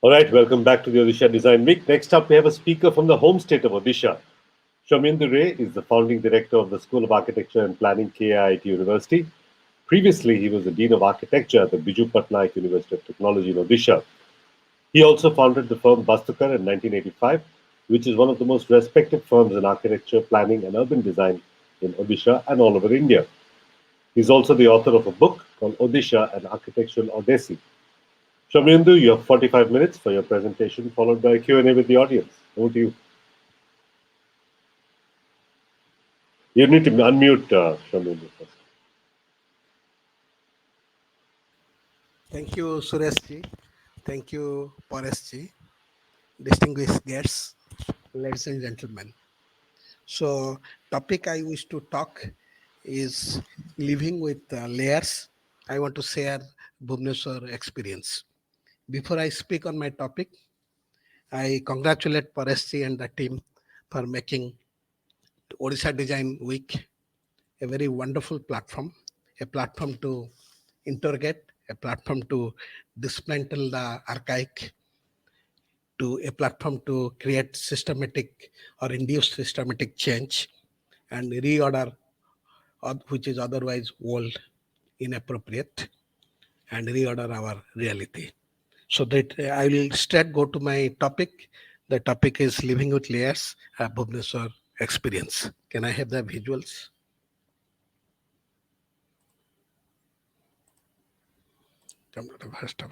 All right, welcome back to the Odisha Design Week. Next up, we have a speaker from the home state of Odisha. Soumyendu Ray is the founding director of the School of Architecture and Planning, KIIT University. Previously, he was the Dean of Architecture at the Biju Patnaik University of Technology in Odisha. He also founded the firm Bastukar in 1985, which is one of the most respected firms in architecture, planning, and urban design in Odisha and all over India. He's also the author of a book called Odisha, an Architectural Odyssey. Soumyendu, you have 45 minutes for your presentation, followed by a Q&A with the audience. Over to you. You need to unmute Soumyendu first. Thank you, Sureshji. Thank you, Pareshji. Distinguished guests, ladies and gentlemen. So, topic I wish to talk is living with layers. I want to share Bhubaneswar experience. Before I speak on my topic, I congratulate Pareshji and the team for making Odisha Design Week a very wonderful platform, a platform to interrogate, a platform to dismantle the archaic, to a platform to create systematic or induce systematic change and reorder which is otherwise old, inappropriate, and reorder our reality. So that I will straight go to my topic. The topic is living with layers, Bhubaneswar experience. Can I have the visuals? Come to the first of.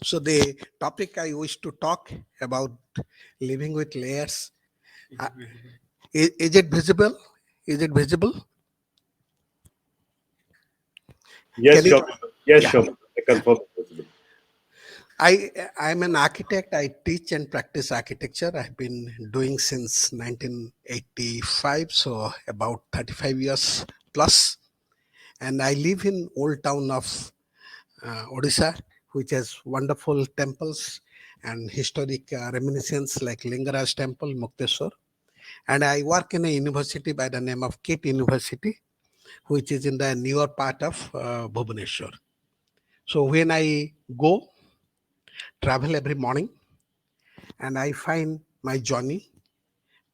So the topic I wish to talk about living with layers. Is it visible? Is it visible? Yes, Can you- Soumyendu. Yes, Yeah. Soumyendu. I confirm it's visible. I'm an architect. I teach and practice architecture. I've been doing since 1985, so about 35 years plus. And I live in old town of Odisha, which has wonderful temples and historic reminiscence like Lingaraj Temple, Mukteswar. And I work in a university by the name of KIT University, which is in the newer part of Bhubaneswar. So when I go travel every morning, and I find my journey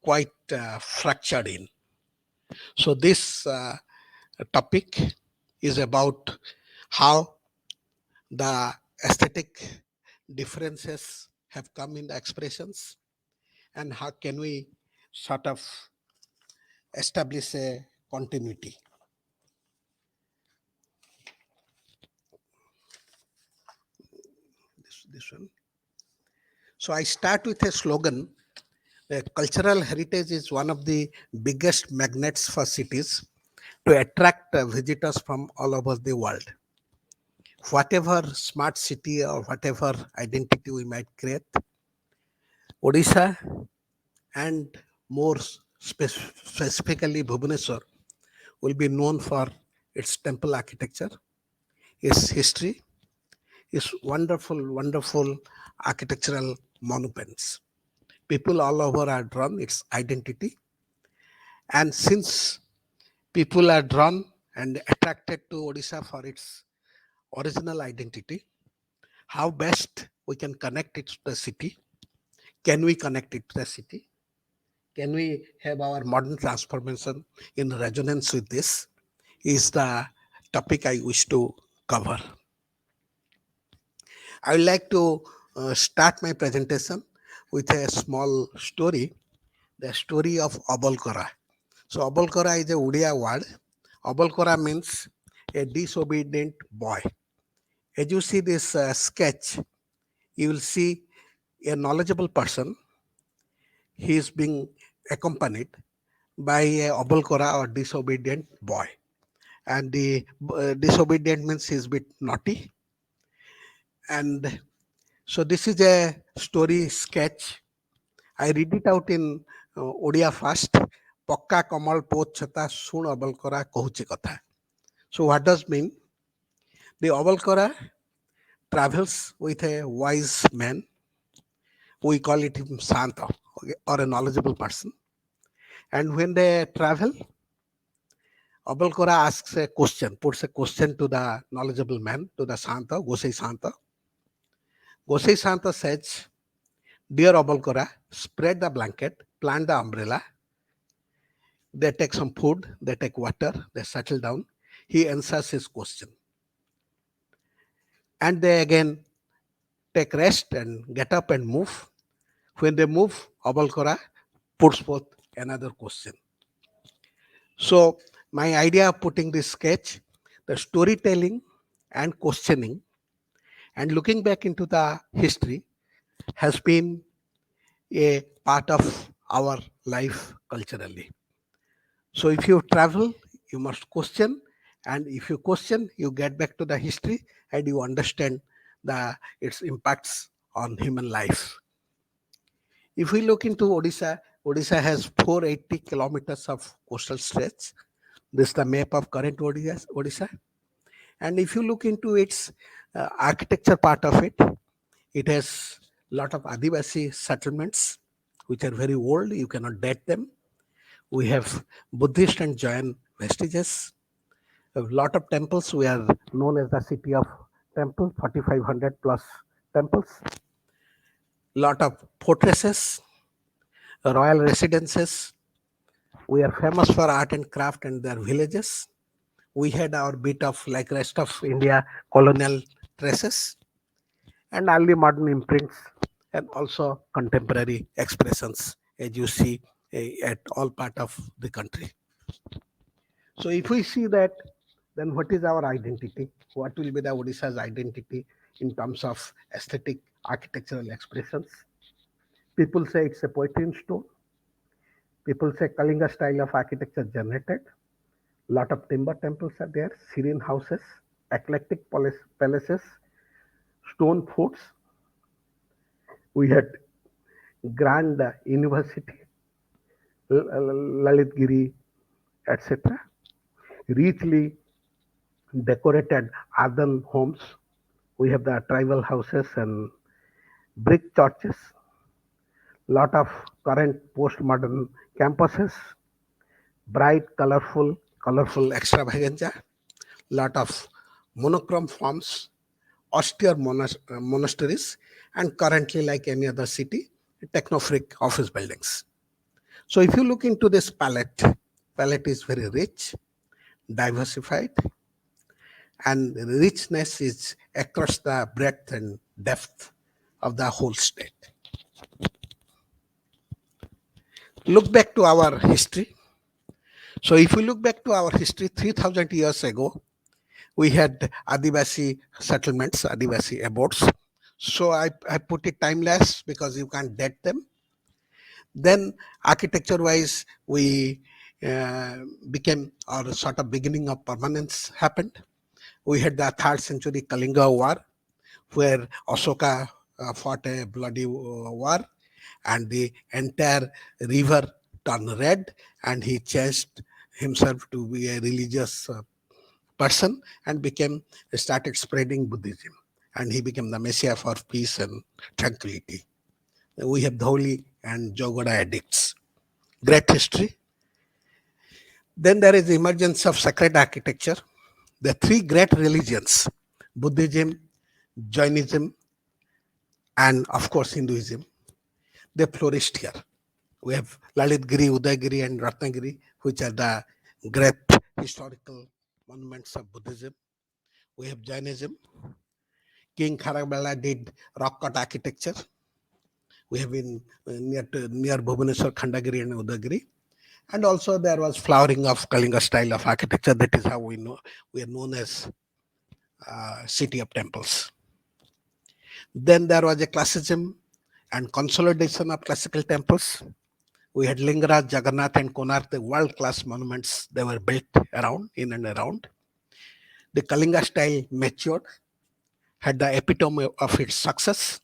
quite fractured in. So this topic is about how the aesthetic differences have come in the expressions and how can we sort of establish a continuity. This one. So I start with a slogan. Cultural heritage is one of the biggest magnets for cities to attract visitors from all over the world. Whatever smart city or whatever identity we might create, Odisha and more specifically Bhubaneswar will be known for its temple architecture, its history, its wonderful architectural monuments. People all over are drawn its identity, and since people are drawn and attracted to Odisha for its original identity, how best we can connect it to the city? Can we connect it to the city? Can we have our modern transformation in resonance with this? Is the topic I wish to cover. I would like to start my presentation with a small story, the story of Abolkora. So Abolkora is a Odia word. Abolkora means a disobedient boy, As you see this sketch, you will see a knowledgeable person. He is being accompanied by a obalkora or disobedient boy. And the disobedient means he's a bit naughty. And so this is a story sketch. I read it out in Odia first. Pokka kamal poch chata sun obalkora kohuchi katha. So what does mean? The obalkora travels with a wise man. We call it him Santa, okay, or a knowledgeable person. And when they travel, Abalkora asks a question, puts a question to the knowledgeable man, to the Santa, Gosei Santa. Gosei Santa says, Dear Abalkora, spread the blanket, plant the umbrella. They take some food, they take water, they settle down. He answers his question. And they again take rest and get up and move. When they move, Abalkora puts forth another question. So, my idea of putting this sketch, the storytelling and questioning and looking back into the history has been a part of our life culturally. So, if you travel, you must question, and if you question, you get back to the history and you understand its impacts on human life. If we look into Odisha, Odisha has 480 kilometers of coastal stretch. This is the map of current Odisha. And if you look into its architecture part of it, it has a lot of Adivasi settlements which are very old. You cannot date them. We have Buddhist and Jain vestiges. A lot of temples. We are known as the city of temple, 4,500 plus temples. Lot of fortresses, royal residences. We are famous for art and craft and their villages. We had our bit of, like rest of India, colonial traces and early modern imprints and also contemporary expressions as you see at all part of the country. So if we see that, then what is our identity? What will be the Odisha's identity in terms of aesthetic architectural expressions? People say it's a poetry in stone. People say Kalinga style of architecture generated. Lot of timber temples are there, serene houses, eclectic palaces, stone forts. We had grand university, Lalitgiri, etc. Richly decorated earthen homes. We have the tribal houses and brick churches. Lot of current postmodern campuses, bright, colorful extravaganza. Lot of monochrome forms, austere monasteries, and currently, like any other city, technofric office buildings. So if you look into this palette is very rich, diversified, and richness is across the breadth and depth of the whole state. Look back to our history. So if we look back to our history, 3,000 years ago, we had Adivasi settlements, Adivasi abodes. So I put it timeless because you can't date them. Then architecture-wise, we became our sort of beginning of permanence happened. We had the 3rd century Kalinga War, where Ashoka fought a bloody war, and the entire river turned red, and he changed himself to be a religious person and started spreading Buddhism, and he became the messiah for peace and tranquility. We have Dholi and Jogoda addicts. Great history. Then there is the emergence of sacred architecture. The 3 great religions, Buddhism, Jainism, and of course Hinduism, they flourished here. We have Lalitgiri, Udayagiri, and Ratnagiri, which are the great historical monuments of Buddhism. We have Jainism. King Kharakbala did rock cut architecture. We have been near Bhubaneswar, Khandagiri, and Udayagiri. And also there was flowering of Kalinga style of architecture. That is how we are known as city of temples. Then there was a classicism and consolidation of classical temples. We had Lingaraj, Jagannath, and Konark, the world-class monuments. They were built around, in and around. The Kalinga style matured, had the epitome of its success,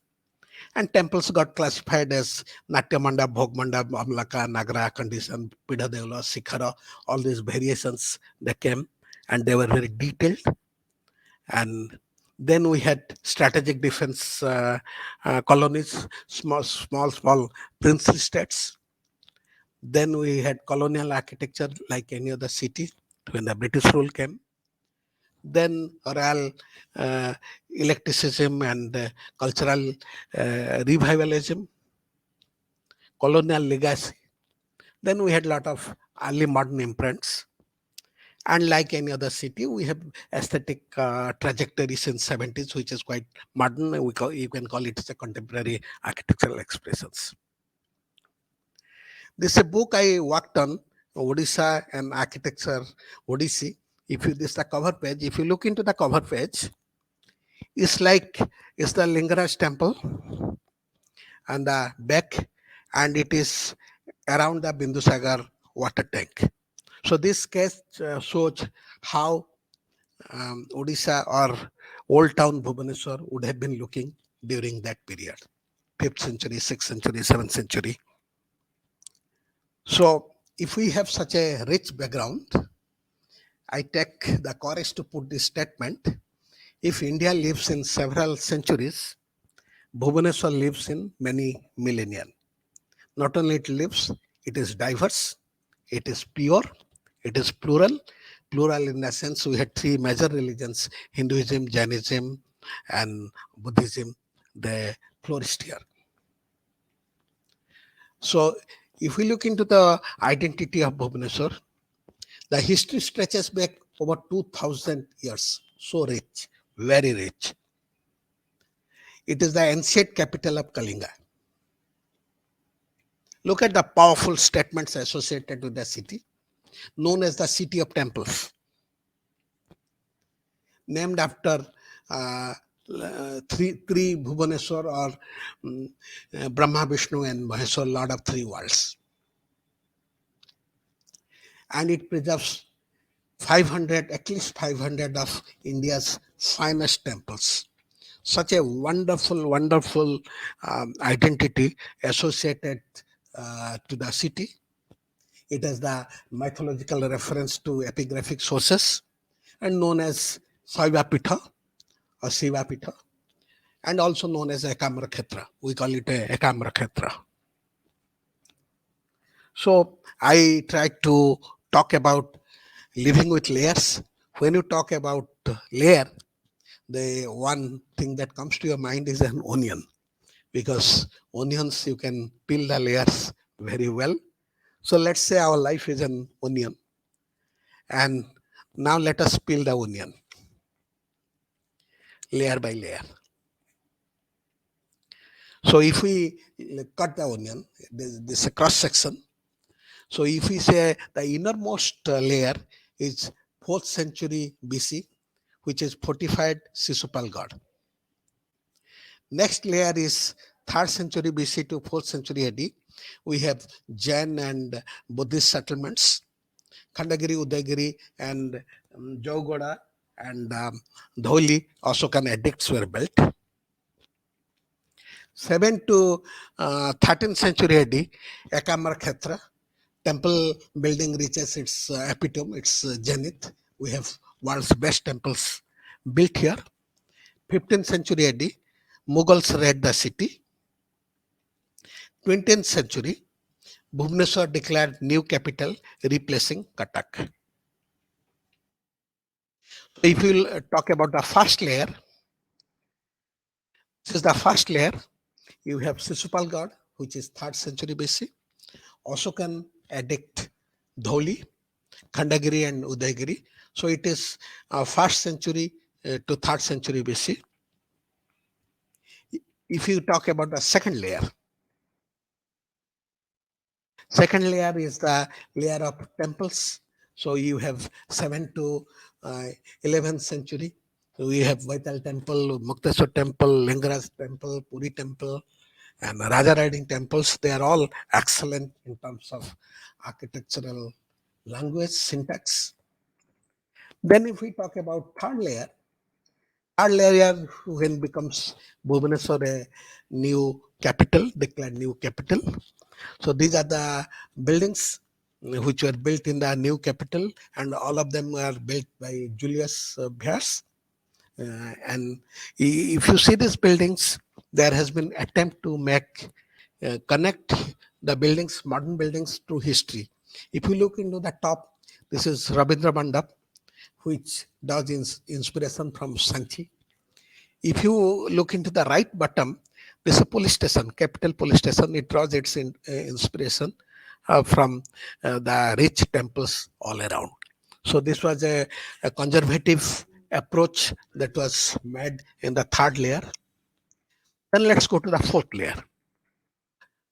and temples got classified as Natyamanda, Bhogmanda, Amlaka, Nagara, Condition, Pidadevla, Sikhara, all these variations they came, and they were very detailed. And then we had strategic defense colonies, small princely states. Then we had colonial architecture like any other city when the British rule came. Then royal uh, electicism and cultural revivalism, colonial legacy. Then we had a lot of early modern imprints. And like any other city, we have aesthetic trajectory since 70s, which is quite modern. You can call it as a contemporary architectural expressions. This is a book I worked on, Odisha and Architecture Odyssey. If you this is the cover page, if you look into the cover page, it's like it's the Lingaraj temple and the back, and it is around the Bindusagar water tank. So this sketch shows how Odisha or Old Town Bhubaneswar would have been looking during that period, 5th century, 6th century, 7th century. So if we have such a rich background, I take the courage to put this statement. If India lives in several centuries, Bhubaneswar lives in many millennia. Not only it lives, it is diverse, it is pure, it is plural. Plural in the sense we had three major religions, Hinduism, Jainism, and Buddhism. They flourished here. So if we look into the identity of Bhubaneswar, the history stretches back over 2000 years. So rich, very rich. It is the ancient capital of Kalinga. Look at the powerful statements associated with the city, known as the city of temples, named after uh, three Bhubaneswar or Brahma, Vishnu, and Maheshwar, Lord of Three Worlds. And it preserves 500, at least 500 of India's finest temples. Such a wonderful identity associated to the city. It has the mythological reference to epigraphic sources and known as Saiva Pitha or Siva Pitha, and also known as Ekamra Khetra. We call it a Ekamra Khetra. So I try to talk about living with layers. When you talk about layer, the one thing that comes to your mind is an onion, because onions you can peel the layers very well. So let's say our life is an onion, and now let us peel the onion layer by layer. So if we cut the onion, this is a cross section. So if we say the innermost layer is 4th century BC, which is fortified Sisupal god. Next layer is 3rd century BC to 4th century AD. We have Jain and Buddhist settlements. Khandagiri, Udayagiri, and Jaugoda and Dholi, Ashokan edicts were built. 7th to 13th century AD, Ekamar Khetra, temple building reaches its epitome, its zenith. We have world's best temples built here. 15th century AD, Mughals raid the city. 20th century, Bhubaneswar declared new capital, replacing Cuttack. So if you talk about the first layer, this is the first layer. You have Sisupal god, which is 3rd century BC. Ashokan edict Dholi, Khandagiri and Udayagiri. So it is 1st century to 3rd century BC. If you talk about the second layer is the layer of temples. So you have 7th to 11th century, We have Vaital Temple, Mukteswar Temple, Lingaraj Temple, Puri Temple, and Raja Riding temples. They are all excellent in terms of architectural language, syntax. Then, if we talk about third layer when becomes Bhubaneswar a new capital, declared new capital. So these are the buildings which were built in the new capital, and all of them were built by Julius Bhyas. And if you see these buildings, there has been attempt to make connect the buildings, modern buildings, to history. If you look into the top, this is Rabindra Mandap, which does inspiration from Sanchi. If you look into the right bottom, this is a police station, capital police station. It draws its inspiration from the rich temples all around. So this was a conservative approach that was made in the third layer. Then let's go to the fourth layer.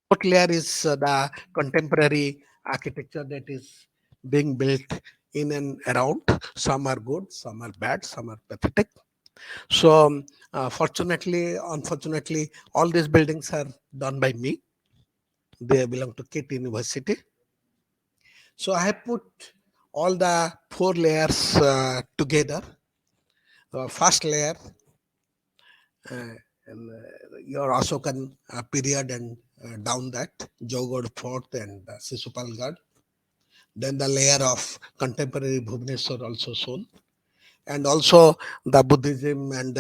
Fourth layer is the contemporary architecture that is being built in and around. Some are good, some are bad, some are pathetic. So, fortunately, unfortunately, all these buildings are done by me. They belong to KIT University. So, I have put all the four layers together. First layer, uh, and, your Ashokan period, and down that, Jogod Fort and Sisupalgarh. Then the layer of contemporary Bhubaneswar also shown, and also the Buddhism and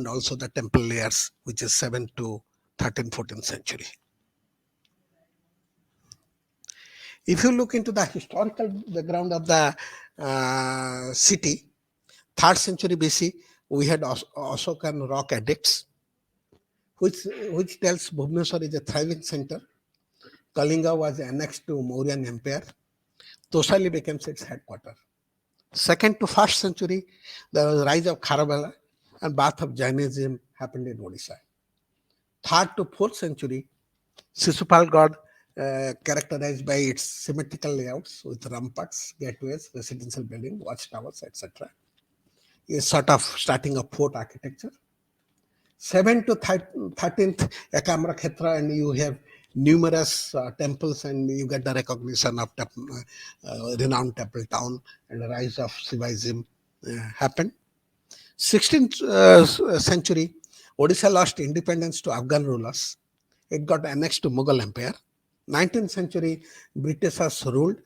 also the temple layers, which is 7th to 13th, 14th century. If you look into the historical background of the city, 3rd century BC, we had Ashokan rock edicts, which tells Bhubaneswar is a thriving center. Kalinga was annexed to Mauryan Empire. Tosali became its headquarters. 2nd to 1st century, there was rise of Kharavela and birth of Jainism happened in Odisha. 3rd to 4th century, Sisupal got characterized by its symmetrical layouts with ramparts, gateways, residential building, watchtowers, etc. Is sort of starting a fort architecture. 7th to 13th, Ekamra Khetra, and you have numerous temples, and you get the recognition of renowned temple town, and the rise of Shivaism happened. 16th century, Odisha lost independence to Afghan rulers. It got annexed to Mughal Empire. 19th century, Britishers ruled.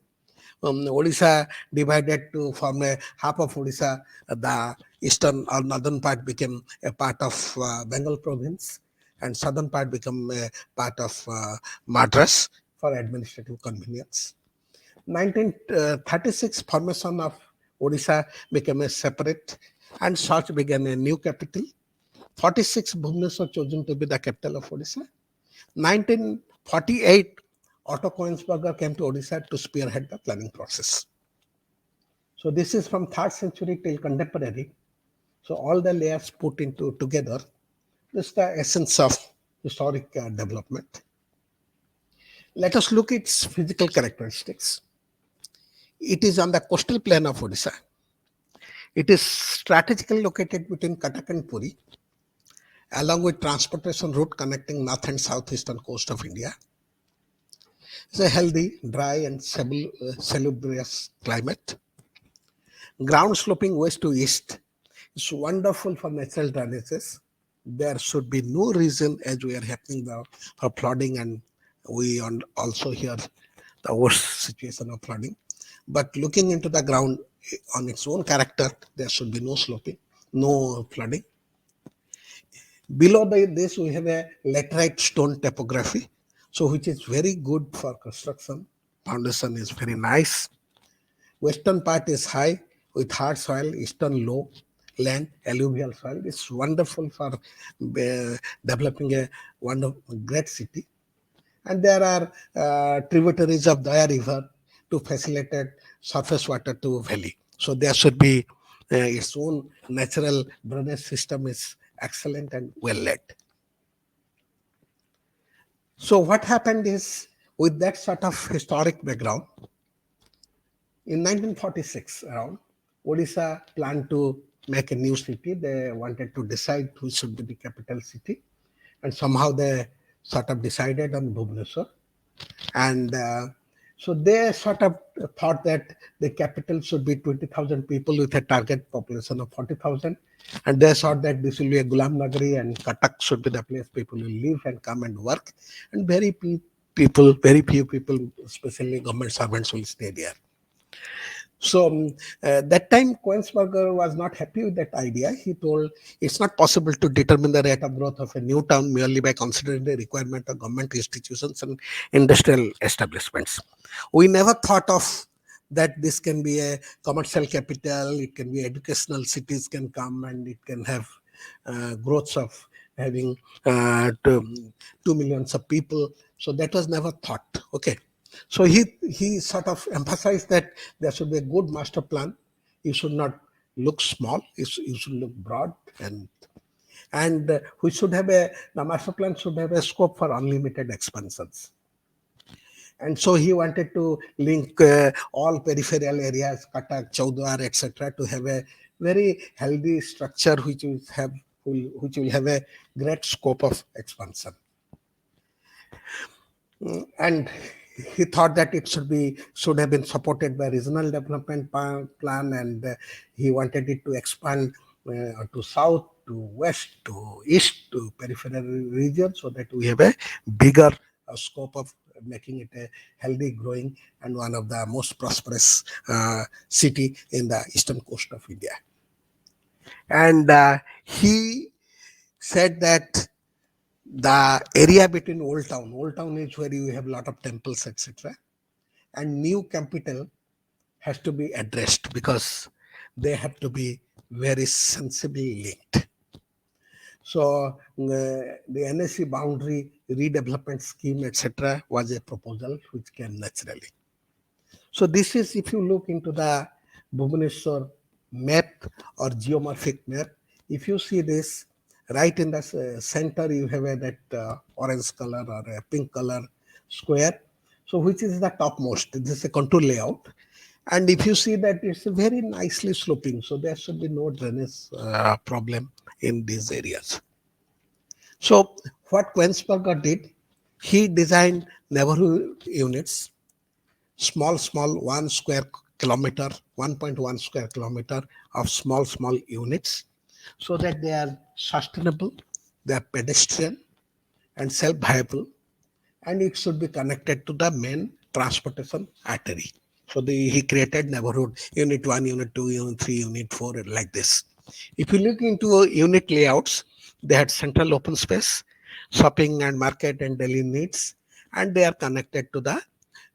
Odisha divided to form a half of Odisha. The eastern or northern part became a part of Bengal province, and southern part became a part of Madras for administrative convenience. 1936 formation of Odisha became a separate, and such began a new capital. 46 Bhubaneswar chosen to be the capital of Odisha. 1948 Otto Koensberger came to Odisha to spearhead the planning process. So this is from 3rd century till contemporary. So all the layers put into together. This is the essence of historic development. Let us look at its physical characteristics. It is on the coastal plain of Odisha. It is strategically located between Cuttack and Puri, along with transportation route connecting north and southeastern coast of India. It's a healthy, dry, and salubrious climate. Ground sloping west to east. It's wonderful for natural drainages. There should be no reason, as we are happening now, for flooding, and we also hear the worst situation of flooding. But looking into the ground on its own character, there should be no sloping, no flooding. Below this, we have a laterite stone topography, so which is very good for construction. Foundation is very nice. Western part is high with hard soil, eastern low land, alluvial soil. It's wonderful for developing a wonderful, great city. And there are tributaries of Daya River to facilitate surface water to valley. So there should be its own natural drainage system is excellent and well led. So what happened is, with that sort of historic background, in 1946 around, Odisha planned to make a new city. They wanted to decide who should be the capital city, and somehow they sort of decided on Bhubaneswar. And so they sort of thought that the capital should be 20,000 people with a target population of 40,000. And they thought that this will be a Gulam Nagari and Katak should be the place people will live and come and work. And very few people, especially government servants, will stay there. So that time, Koensberger was not happy with that idea. He told it's not possible to determine the rate of growth of a new town merely by considering the requirement of government institutions and industrial establishments. We never thought of that this can be a commercial capital, it can be educational cities can come and it can have growths of having 2 millions of people. So that was never thought. Okay. So he sort of emphasized that there should be a good master plan. You should not look small. You should look broad, and we should have the master plan should have a scope for unlimited expansions. And so he wanted to link all peripheral areas, Katak, Chaudhar, etc., to have a very healthy structure which will have a great scope of expansion. And he thought that it should have been supported by regional development plan, and he wanted it to expand to south, to west, to east, to peripheral region, so that we have a bigger scope of making it a healthy, growing, and one of the most prosperous city in the eastern coast of India. And he said that the area between old town is where you have a lot of temples, etc., and new capital has to be addressed because they have to be very sensibly linked. So the NSC boundary redevelopment scheme, etc., was a proposal which came naturally. So this is, if you look into the Bhubaneswar map or geomorphic map, if you see this, right in the center you have that orange color or a pink color square. So which is the topmost? This is a contour layout. And if you see that it's very nicely sloping, so there should be no drainage problem in these areas. So what Quensberger did, he designed neighborhood units, small 1 square kilometer, 1.1 square kilometer of small units, so that they are sustainable, they are pedestrian and self-viable, and it should be connected to the main transportation artery. So he created neighborhood unit 1, unit 2, unit 3, unit 4, like this. If you look into unit layouts, they had central open space, shopping and market and daily needs, and they are connected to the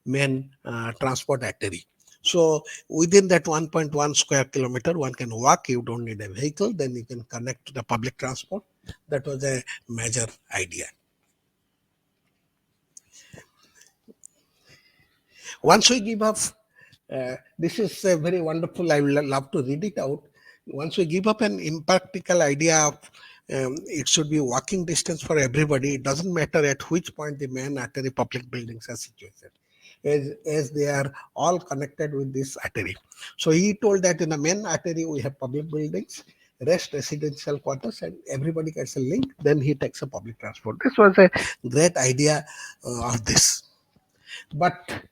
main transport artery. So within that 1.1 square kilometer, one can walk. You don't need a vehicle. Then you can connect to the public transport. That was a major idea. Once we give up, this is very wonderful. I will love to read it out. Once we give up an impractical idea of it should be walking distance for everybody, it doesn't matter at which point the main artery public buildings are situated, as they are all connected with this artery. So he told that in the main artery we have public buildings, rest residential quarters, and everybody gets a link. Then he takes a public transport. This was a great idea of this. But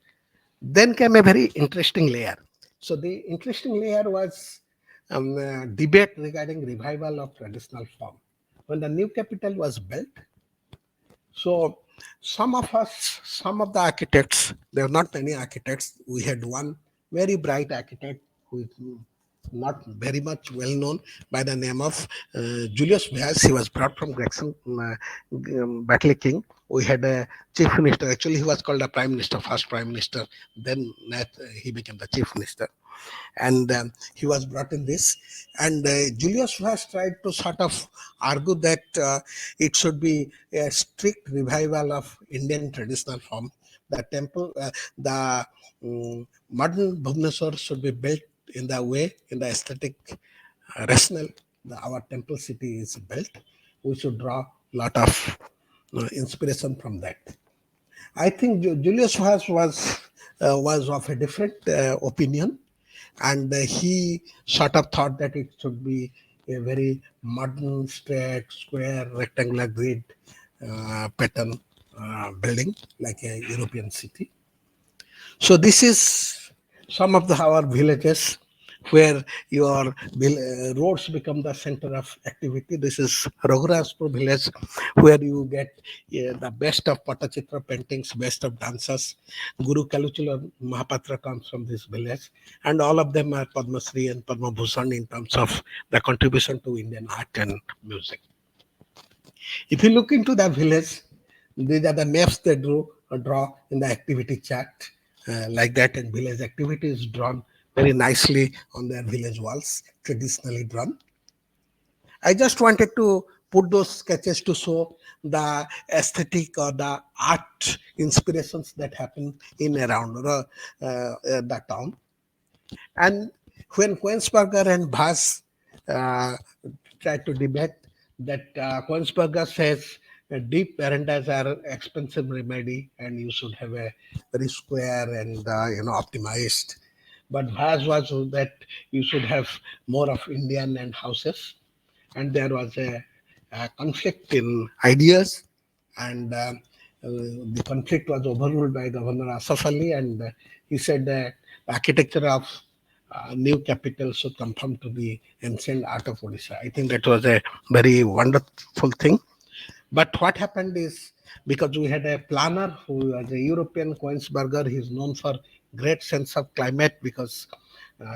then came a very interesting layer. So the interesting layer was debate regarding revival of traditional form. When the new capital was built, so some of the architects, there were not many architects. We had one very bright architect who is not very much well known, by the name of Julius Vyas. He was brought from Gregson Battle King. We had a chief minister. Actually, he was called a prime minister, first prime minister. Then he became the chief minister, and he was brought in this. And Julius Vyas tried to sort of argue that it should be a strict revival of Indian traditional form. The temple, the modern Bhubaneswar should be built in the way, in the aesthetic rational our temple city is built. We should draw a lot of inspiration from that. I think Julius Vyas was of a different opinion, and he sort of thought that it should be a very modern, straight, square, rectangular grid pattern building like a European city. So this is some of our villages where your roads become the center of activity. This is Raghuraspur village where you get the best of Patachitra paintings, best of dancers. Guru Kaluchula Mahapatra comes from this village, and all of them are Padma Shri and Padma Bhushan in terms of the contribution to Indian art and music. If you look into the village, these are the maps they draw in the activity chart, like that, and village activity is drawn very nicely on their village walls, traditionally drawn. I just wanted to put those sketches to show the aesthetic or the art inspirations that happen in around the town. And when Koensberger and Bhaas uh, tried to debate that Koensberger says deep verandas are expensive remedy and you should have a very square and optimized. But Bhaas was that you should have more of Indian and houses, and there was a conflict in ideas, and the conflict was overruled by Governor Asaf Ali, and he said that architecture of new capital should conform to the ancient art of Odisha. I think that was a very wonderful thing. But what happened is, because we had a planner who was a European, Koensberger, he is known for great sense of climate because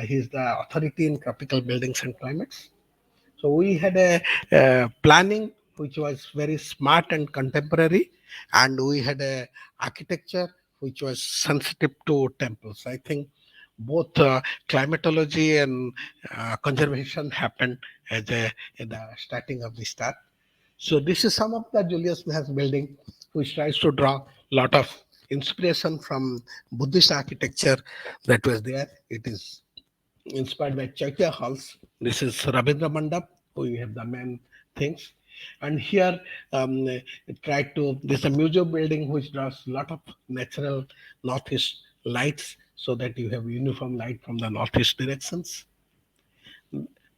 he is the authority in tropical buildings and climates. So we had a planning which was very smart and contemporary, and we had a architecture which was sensitive to temples. I think both climatology and conservation happened as a at the starting of the start. So this is some of the Julius Vaz building, which tries to draw a lot of inspiration from Buddhist architecture that was there. It is inspired by Chaitya halls. This is Rabindra Mandap. We have the main things. And here, it tried to, this is a museum building which draws a lot of natural northeast lights so that you have uniform light from the northeast directions.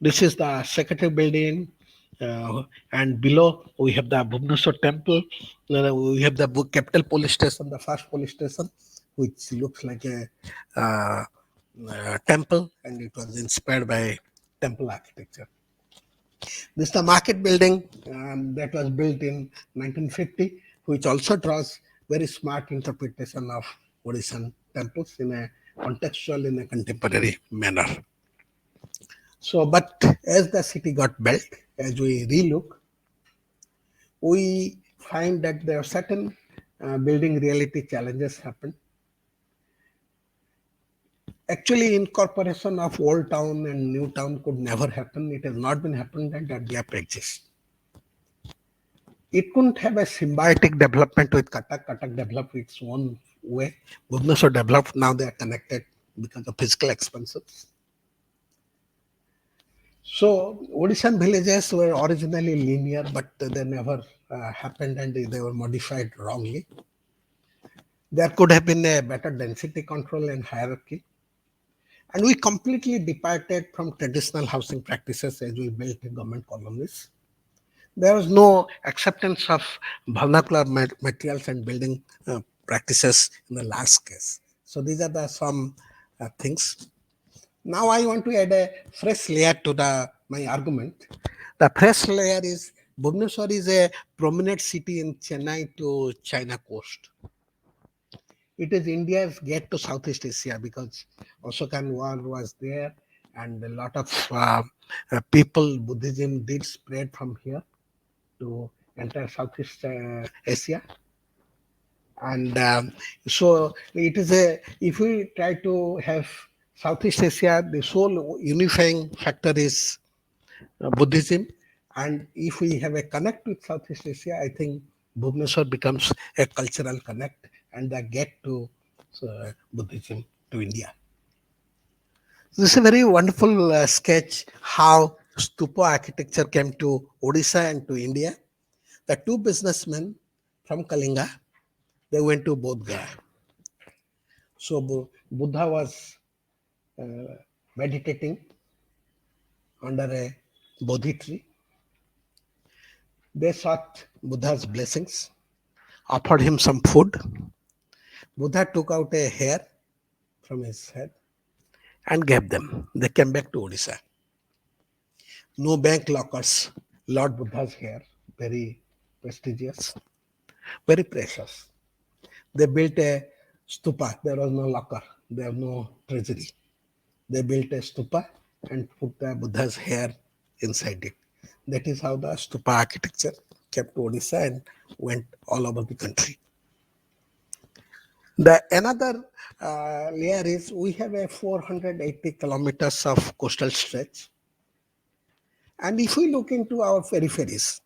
This is the secretary building, and below we have the Bhuvneshwar temple. We have the capital police station, the first police station, which looks like a temple, and it was inspired by temple architecture. This is the market building that was built in 1950, which also draws very smart interpretation of Odishan temples in a contextual, in a contemporary manner. So, but as the city got built, as we relook, we find that there are certain building reality challenges happen. Actually, incorporation of old town and new town could never happen. It has not been happened, and that gap exists. It couldn't have a symbiotic development with Katak. Katak developed its own way. Bhubaneswar developed. Now they are connected because of physical expenses. So Odishan villages were originally linear, but they never happened, and they were modified wrongly. There could have been a better density control and hierarchy. And we completely departed from traditional housing practices as we built the government colonies. There was no acceptance of vernacular materials and building practices in the last case. So these are the some things. Now I want to add a fresh layer to the my argument. The fresh layer is Bhubaneswar is a prominent city in Chennai to China coast. It is India's gate to Southeast Asia because Ashokan War was there, and a lot of people, Buddhism did spread from here to enter Southeast Asia. And so it is a, if we try to have Southeast Asia, the sole unifying factor is Buddhism. And if we have a connect with Southeast Asia, I think Bhubaneswar becomes a cultural connect and the get to Buddhism to India. This is a very wonderful sketch how stupa architecture came to Odisha and to India. The two businessmen from Kalinga, they went to Bodh Gaya. So Buddha was meditating under a Bodhi tree. They sought Buddha's blessings, offered him some food. Buddha took out a hair from his head and gave them. They came back to Odisha. No bank lockers. Lord Buddha's hair, very prestigious, very precious. They built a stupa. There was no locker. There was no treasury. They built a stupa and put the Buddha's hair inside it. That is how the stupa architecture kept Odisha and went all over the country. The another layer is we have a 480 kilometers of coastal stretch, and if we look into our peripheries,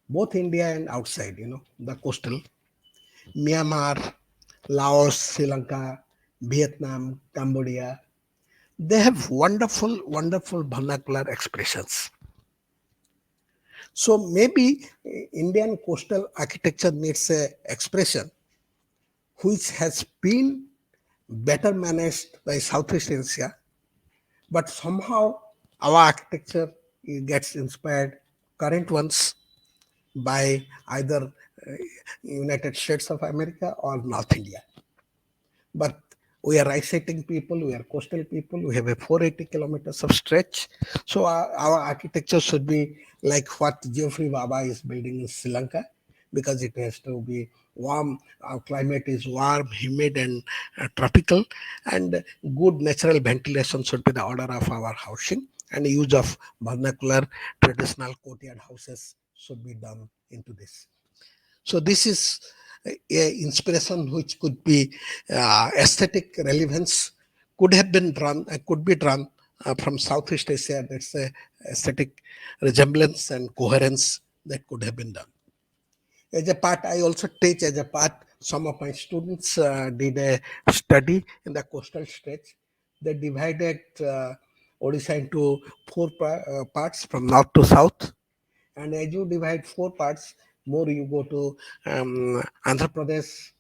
both India and outside, the coastal, Myanmar, Laos, Sri Lanka, Vietnam, Cambodia, they have wonderful, wonderful vernacular expressions. So maybe Indian coastal architecture needs a expression which has been better managed by Southeast Asia, but somehow our architecture gets inspired current ones by either United States of America or North India. But we are rice-eating people, we are coastal people, we have a 480 kilometers of stretch. So our architecture should be like what Geoffrey Baba is building in Sri Lanka, because it has to be warm. Our climate is warm, humid, and tropical, and good natural ventilation should be the order of our housing, and use of vernacular traditional courtyard houses should be done into this. So this is a inspiration which could be aesthetic relevance, could be drawn from Southeast Asia. That's a aesthetic resemblance and coherence that could have been done. As a part, I also teach as a part. Some of my students did a study in the coastal stretch. They divided Odisha into four parts from north to south. And as you divide four parts, more you go to Andhra Pradesh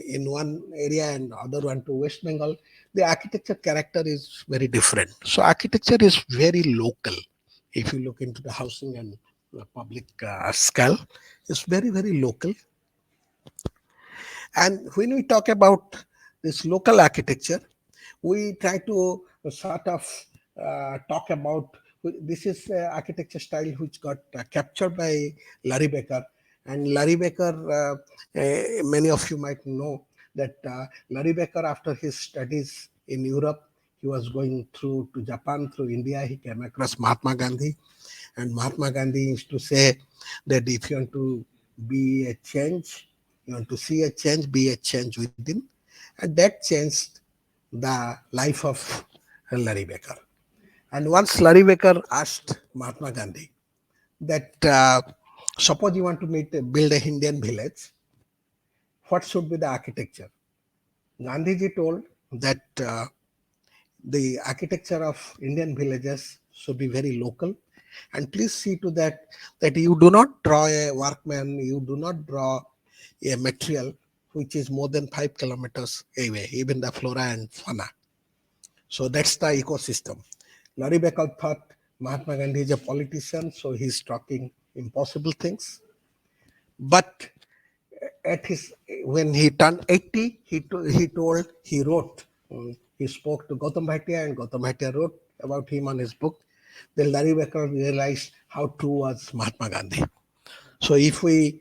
in one area and other one to West Bengal, the architecture character is very different. So architecture is very local. If you look into the housing and public scale, it's very, very local. And when we talk about this local architecture, we try to sort of talk about this is architecture style which got captured by Larry Baker. And Larry Baker, many of you might know that Larry Baker, after his studies in Europe, he was going through to Japan, through India. He came across Mahatma Gandhi, and Mahatma Gandhi used to say that if you want to be a change, you want to see a change, be a change within. And that changed the life of Larry Baker. And once Larry Baker asked Mahatma Gandhi that suppose you want to build a Indian village, what should be the architecture? Gandhiji told that the architecture of Indian villages should be very local, and please see to that you do not draw a workman, you do not draw a material which is more than 5 kilometers away, even the flora and fauna. So that's the ecosystem. Larry Becker thought Mahatma Gandhi is a politician, so he's talking impossible things. But at his when he turned 80, he wrote, he spoke to Gautam Bhatia, and Gautam Bhatia wrote about him on his book. Then Larry Becker realized how true was Mahatma Gandhi. So if we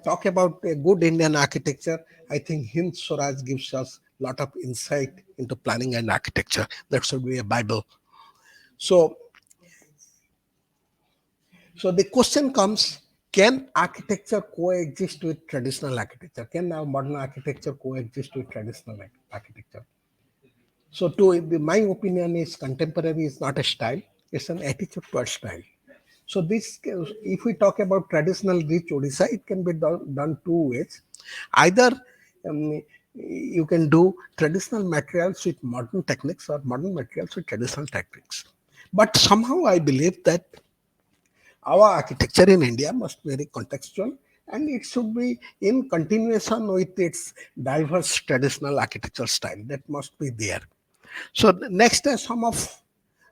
talk about a good Indian architecture, I think Hind Swaraj gives us a lot of insight into planning and architecture. That should be a Bible. So, so the question comes, can architecture coexist with traditional architecture? Can now modern architecture coexist with traditional architecture? So my opinion is contemporary is not a style, it's an attitude towards style. So this, if we talk about traditional rich Odisha, it can be done two ways. Either you can do traditional materials with modern techniques, or modern materials with traditional techniques. But somehow I believe that our architecture in India must be very contextual, and it should be in continuation with its diverse traditional architectural style. That must be there. So next, some of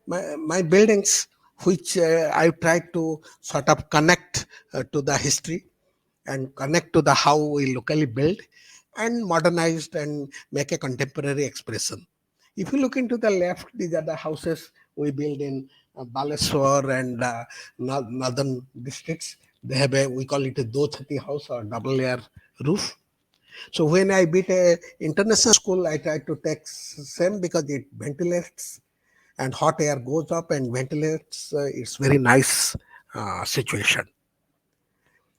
my buildings, which I tried to sort of connect to the history and connect to the how we locally build and modernized and make a contemporary expression. If you look into the left, these are the houses we build in Baleswar and northern districts. They have a, we call it a dochati house or double layer roof. So when I built a international school, I tried to take same because it ventilates and hot air goes up and ventilates. It's very nice situation.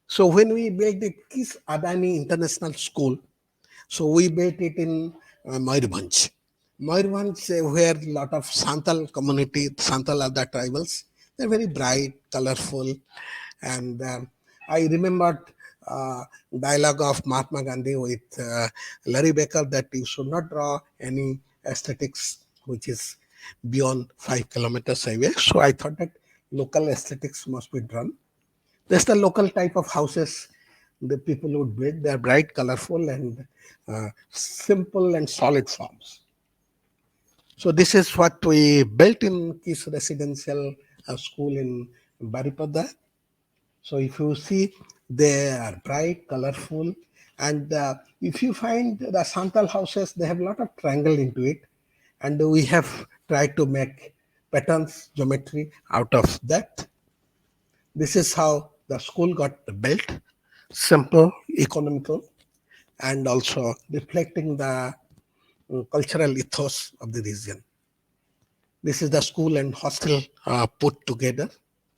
So when we built the Kis Adani International School, so we built it in Mayurbhanj. Mayurbhanj, where a lot of Santal community, Santal are the tribals. They're very bright, colorful, and I remembered uh, dialogue of Mahatma Gandhi with Larry Baker that you should not draw any aesthetics which is beyond 5 kilometers away. So I thought that local aesthetics must be drawn. That's the local type of houses the people would build. They're bright, colorful, and simple and solid forms. So this is what we built in Kis Residential School in Baripada. So if you see, they are bright, colorful, and if you find the Santal houses, they have a lot of triangle into it, and we have tried to make patterns, geometry out of that. This is how the school got built, simple, economical, and also reflecting the cultural ethos of the region. This is the school and hostel put together.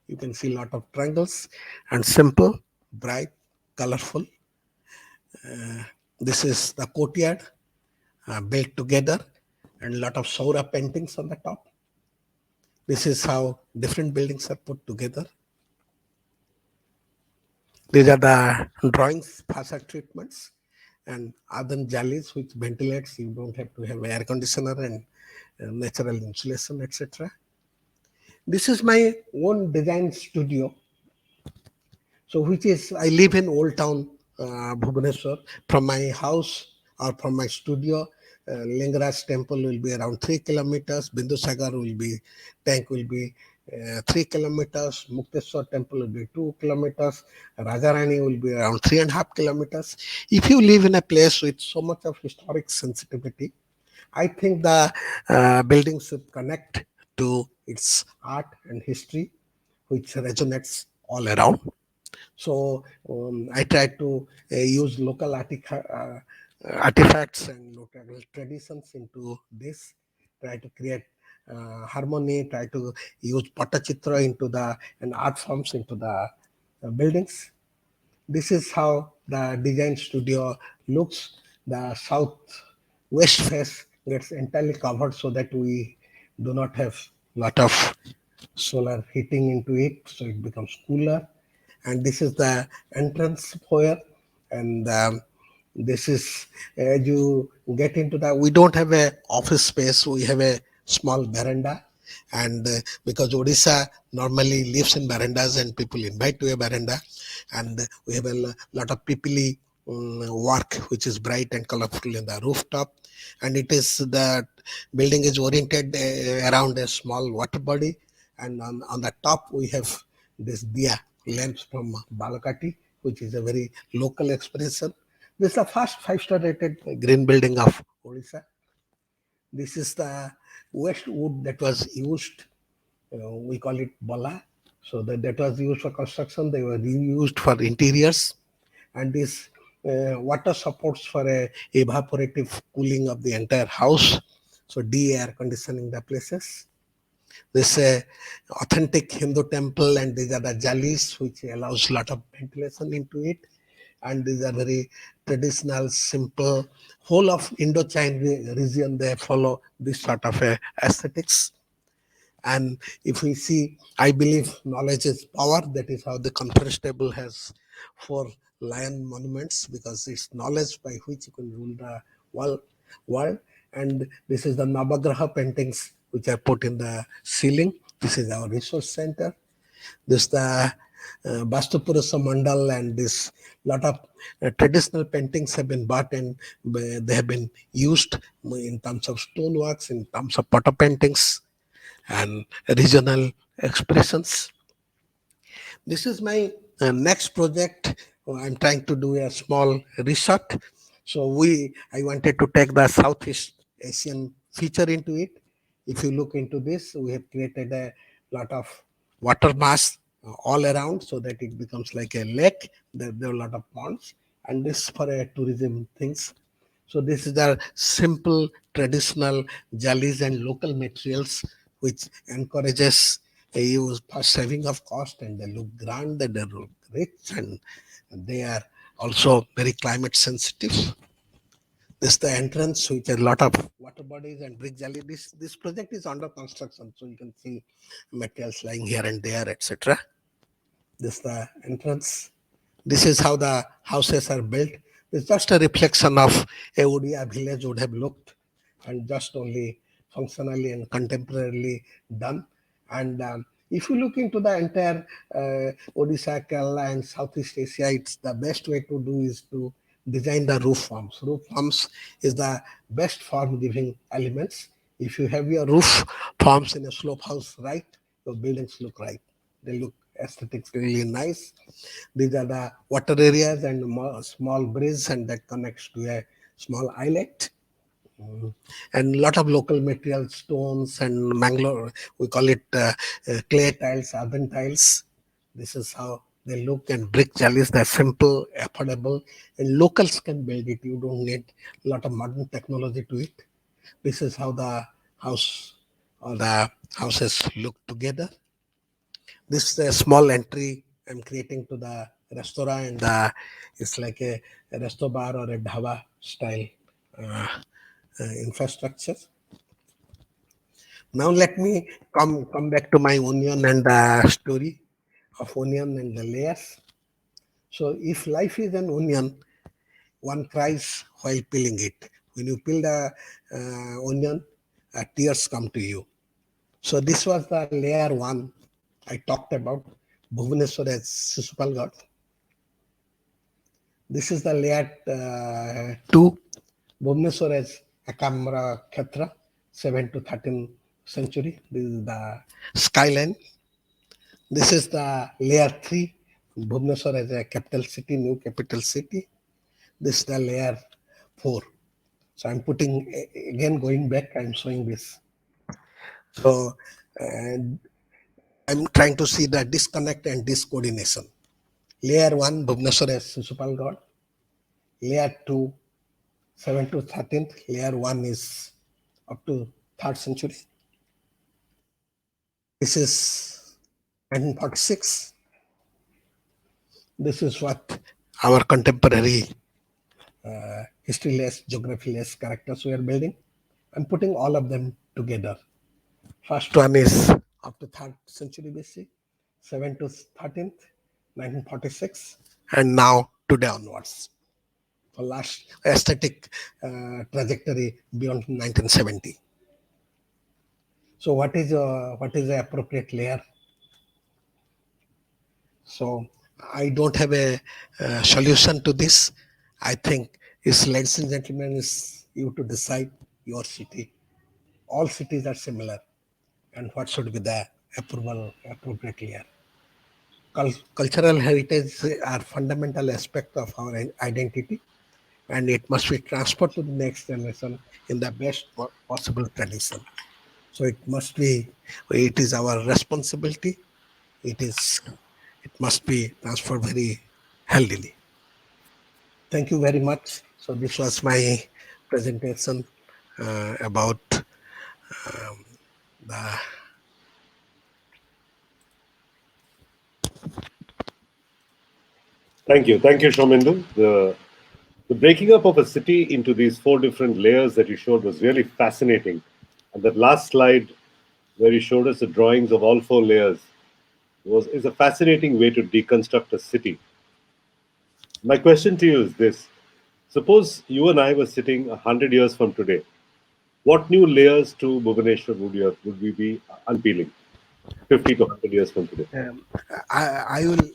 You can see a lot of triangles and simple, bright, colorful. This is the courtyard built together and a lot of Saura paintings on the top. This is how different buildings are put together. These are the drawings, facade treatments, and Adan Jalis, which ventilates. You don't have to have air conditioner and natural insulation, etc. This is my own design studio. So, which is I live in Old Town, Bhubaneswar. From my house or from my studio, Lingaraj temple will be around 3 kilometers. Bindusagar will be tank will be 3 kilometers. Mukteswar temple will be 2 kilometers. Rajarani will be around 3.5 kilometers. If you live in a place with so much of historic sensitivity, I think the building should connect to its art and history, which resonates all around. So I try to use local artifacts and local traditions into this. Try to create harmony. Try to use patachitra into the and art forms into the buildings. This is how the design studio looks. The south west face gets entirely covered so that we do not have lot of solar heating into it, so it becomes cooler. And this is the entrance foyer, and this is as you get into the. We don't have a office space. We have a small veranda, and because Odisha normally lives in verandas, and people invite to a veranda, and we have a lot of peoply work which is bright and colorful in the rooftop, and it is the building is oriented around a small water body, and on the top we have this diya lamps from Balakati, which is a very local expression. This is the first five-star rated green building of Odisha. This is the waste wood that was used. We call it bala. So that was used for construction. They were reused for interiors, and this water supports for a evaporative cooling of the entire house. So de-air conditioning the places. This authentic Hindu temple, and these are the jalis, which allows a lot of ventilation into it. And these are very traditional, simple. Whole of Indochine region, they follow this sort of aesthetics. And if we see, I believe knowledge is power. That is how the conference table has 4 lion monuments, because it's knowledge by which you can rule the world. world. And this is the Navagraha paintings which are put in the ceiling. This is our resource center. This is the Vastupurusa Mandal, and this lot of traditional paintings have been bought, and they have been used in terms of stoneworks, in terms of potter paintings, and regional expressions. This is my next project. I'm trying to do a small research. So I wanted to take the Southeast Asian feature into it. If you look into this, we have created a lot of water mass all around so that it becomes like a lake. There are a lot of ponds, and this for a tourism things. So this is the simple traditional jalis and local materials which encourages a use for saving of cost, and they look grand and they look rich, and they are also very climate sensitive. This is the entrance, which has a lot of water bodies and brick jali. This project is under construction, so you can see materials lying here and there, etc. This is the entrance. This is how the houses are built. It's just a reflection of a Odia village would have looked, and just only functionally and contemporarily done. And if you look into the entire Odisha, Kerala, and Southeast Asia, it's the best way to do is to design the roof forms. Roof forms is the best form giving elements. If you have your roof forms in a slope house right, your buildings look right. They look aesthetically nice. These are the water areas and small bridge, and that connects to a small islet. And lot of local materials, stones and mangrove. We call it clay tiles, urban tiles. This is how they look, and brick jalis. They're simple, affordable, and locals can build it. You don't need a lot of modern technology to it. This is how the house or the houses look together. This is a small entry I'm creating to the restaurant, and it's like a resto bar or a dhaba style uh, infrastructure. Now let me come back to my onion and the story of onion and the layers. So if life is an onion, one cries while peeling it. When you peel the onion, tears come to you. So this was the layer one I talked about, Bhubaneswar as Sisupal God. This is the layer 2, Bhubaneswar as Akamra Khetra, 7 to 13th century. This is the skyline. This is the layer 3, Bhubaneswar as a capital city, new capital city. This is the layer 4. So I'm putting, again going back, I'm showing this. So I'm trying to see the disconnect and discoordination. Layer 1, Bhubaneswar as Sisupal God. Layer 2, 7 to 13th. Layer 1 is up to 3rd century. This is 1946. This is what our contemporary history-less, geography-less characters we are building. I'm putting all of them together. First one is up to 3rd century BC, 7 to 13th, 1946, and now today onwards. For last aesthetic trajectory beyond 1970. So what is the appropriate layer? So I don't have a solution to this. I think it's, ladies and gentlemen, is you to decide your city. All cities are similar, and what should be the appropriate layer? Cultural heritage are fundamental aspect of our identity, and it must be transferred to the next generation in the best possible tradition. So it is our responsibility. It is, it must be transferred very healthily. Thank you very much. So this was my presentation about the. Thank you, Shomindu. The breaking up of a city into these four different layers that you showed was really fascinating. And that last slide where you showed us the drawings of all four layers is a fascinating way to deconstruct a city. My question to you is this: suppose you and I were sitting 100 years from today, what new layers to Bhubaneswar would we be unpeeling? 50 to 100 years from today? Um, I will,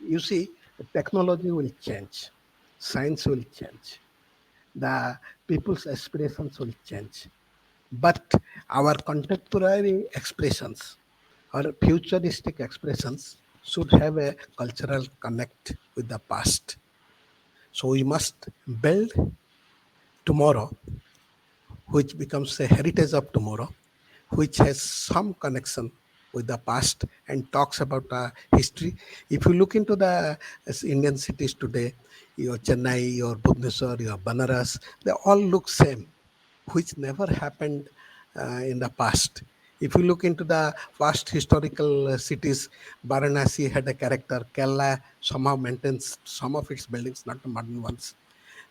you see, technology will change, science will change, the people's aspirations will change. But our contemporary expressions or futuristic expressions should have a cultural connect with the past. So we must build tomorrow, which becomes a heritage of tomorrow, which has some connection with the past and talks about history. If you look into the Indian cities today, your Chennai, your Bhubaneswar, your Banaras, they all look same, which never happened in the past. If you look into the past historical cities, Varanasi had a character. Kerala somehow maintains some of its buildings, not the modern ones.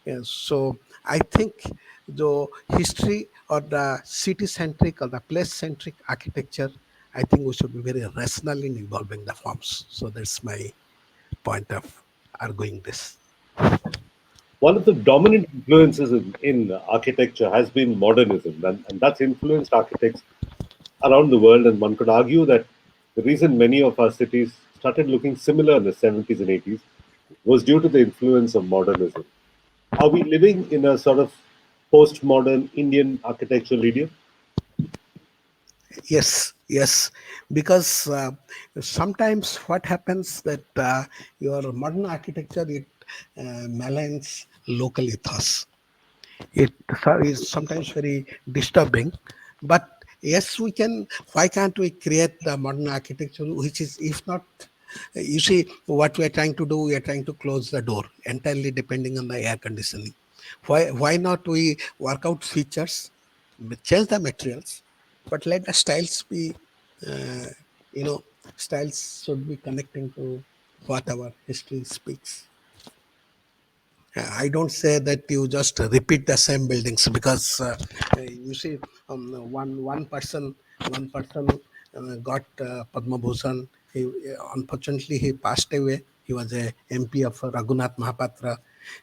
Yes, so I think the history or the city-centric or the place-centric architecture, I think we should be very rational in involving the forms. So that's my point of arguing this. One of the dominant influences in architecture has been modernism, and that's influenced architects around the world. And one could argue that the reason many of our cities started looking similar in the 70s and 80s was due to the influence of modernism. Are we living in a sort of postmodern Indian architectural idiom? Yes, yes, because sometimes what happens that your modern architecture it maligns local ethos. It is sometimes very disturbing, but yes, we can. Why can't we create the modern architecture, which is, if not, you see, what we are trying to do, we are trying to close the door entirely depending on the air conditioning. Why not we work out features, change the materials, but let the styles be, uh, you know, styles should be connecting to what our history speaks. I don't say that you just repeat the same buildings because you see, one person got Padma Bhushan. He unfortunately he passed away. He was a MP of Raghunath Mahapatra.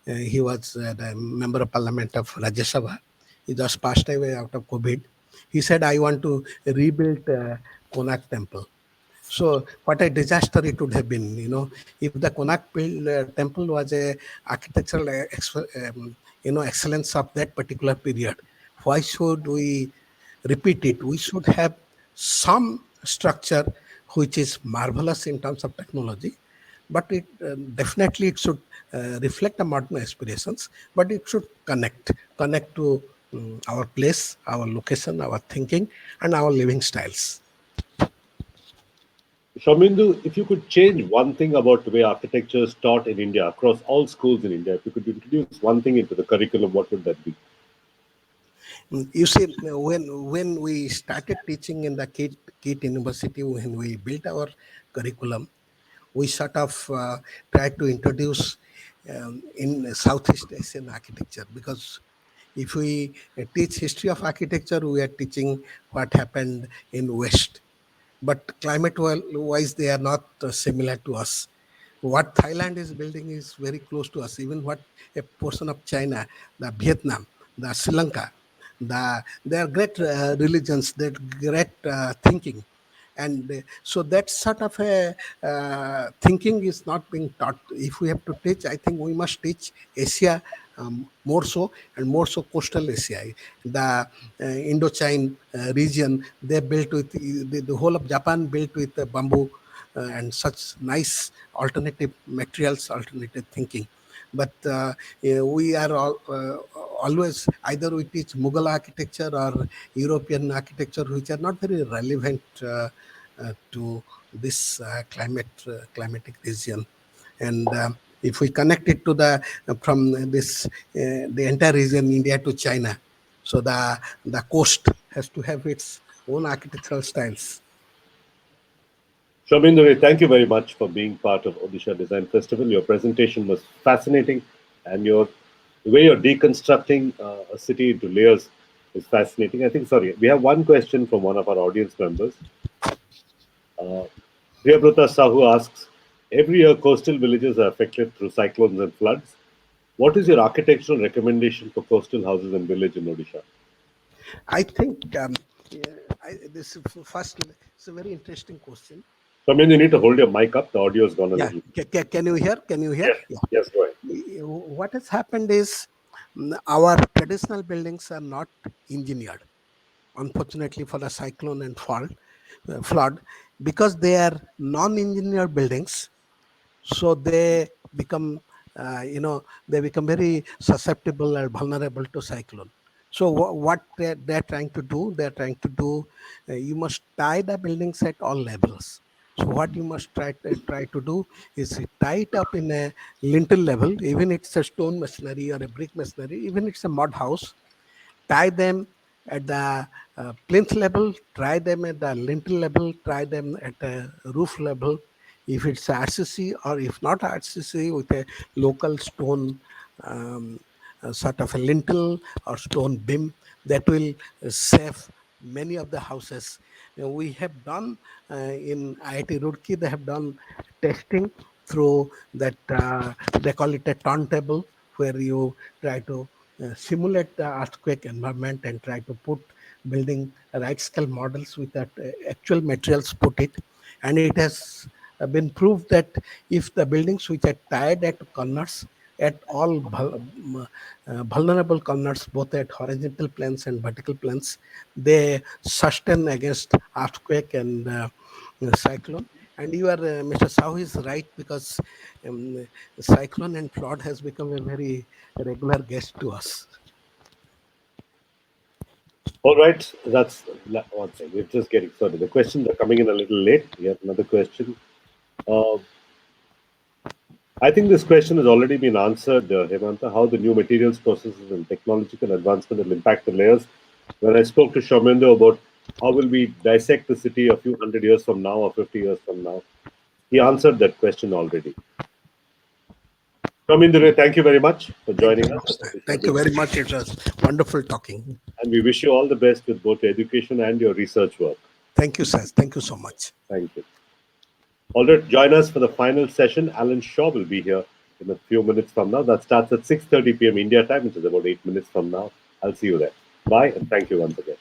He was the member of Parliament of Rajya Sabha. He just passed away out of COVID. He said, "I want to rebuild Konark Temple." So what a disaster it would have been, if the Konark temple was a architectural, excellence of that particular period. Why should we repeat it? We should have some structure which is marvelous in terms of technology, but it definitely it should reflect the modern aspirations, but it should connect to our place, our location, our thinking, and our living styles. Shaumindu, if you could change one thing about the way architecture is taught in India across all schools in India, if you could introduce one thing into the curriculum, what would that be? You see, when we started teaching in the KIT University, when we built our curriculum, we sort of tried to introduce in Southeast Asian architecture, because if we teach history of architecture, we are teaching what happened in West, but climate wise they are not similar to us. What Thailand is building is very close to us. Even what a portion of China, the Vietnam, the Sri Lanka, they are great religions, that great thinking, and so that sort of a thinking is not being taught. If we have to teach, I think we must teach Asia, more so, and more so coastal Asia, the Indochine region. They built with the whole of Japan built with bamboo and such nice alternative materials, alternative thinking. But we are always either we teach Mughal architecture or European architecture, which are not very relevant to this climatic region. And if we connect it to the from this the entire region, India to China, so the coast has to have its own architectural styles. Shaumindu, thank you very much for being part of Odisha Design Festival. Your presentation was fascinating, and the way you're deconstructing a city into layers is fascinating. I think, sorry, we have one question from one of our audience members. Uh, Priyabrata Sahu asks, every year coastal villages are affected through cyclones and floods. What is your architectural recommendation for coastal houses and village in Odisha? I think This first, it's a very interesting question. Soumyendu, you need to hold your mic up. The audio has gone a Yeah, little. can you hear? Can you hear? Yes, Yeah. yes, go ahead. What has happened is our traditional buildings are not engineered, unfortunately for the cyclone and flood, because they are non-engineered buildings. So they become they become very susceptible and vulnerable to cyclone. So what they're trying to do, you must tie the buildings at all levels. So what you must try to do is tie it up in a lintel level, even it's a stone masonry or a brick masonry, even it's a mud house. Tie them at the plinth level, try them at the lintel level, try them at the roof level. If it's RCC, or if not RCC, with a local stone, um, sort of a lintel or stone beam, that will save many of the houses. We have done in IIT Roorkee, they have done testing through that, they call it a turntable, where you try to simulate the earthquake environment and try to put building right scale models with that actual materials, put it. And it has been proved that if the buildings which are tied at corners, at all vulnerable corners, both at horizontal planes and vertical planes, they sustain against earthquake and cyclone. And you are, Mr. Sahu is right, because um, cyclone and flood has become a very regular guest to us. All right, that's one thing. We're just getting started. The questions are coming in a little late. We have another question. Uh, I think this question has already been answered, Hemanta, how the new materials, processes, and technological advancement will impact the layers. When I spoke to Soumyendu about how will we dissect the city a few hundred years from now or 50 years from now, he answered that question already. Soumyendu, thank you very much for Thank joining you. us. Thank you very much. It was wonderful talking. And we wish you all the best with both your education and your research work. Thank you, sir. Thank you so much. Thank you. All right, join us for the final session. Alan Shaw will be here in a few minutes from now. That starts at 6:30 p.m. India time, which is about 8 minutes from now. I'll see you there. Bye, and thank you once again.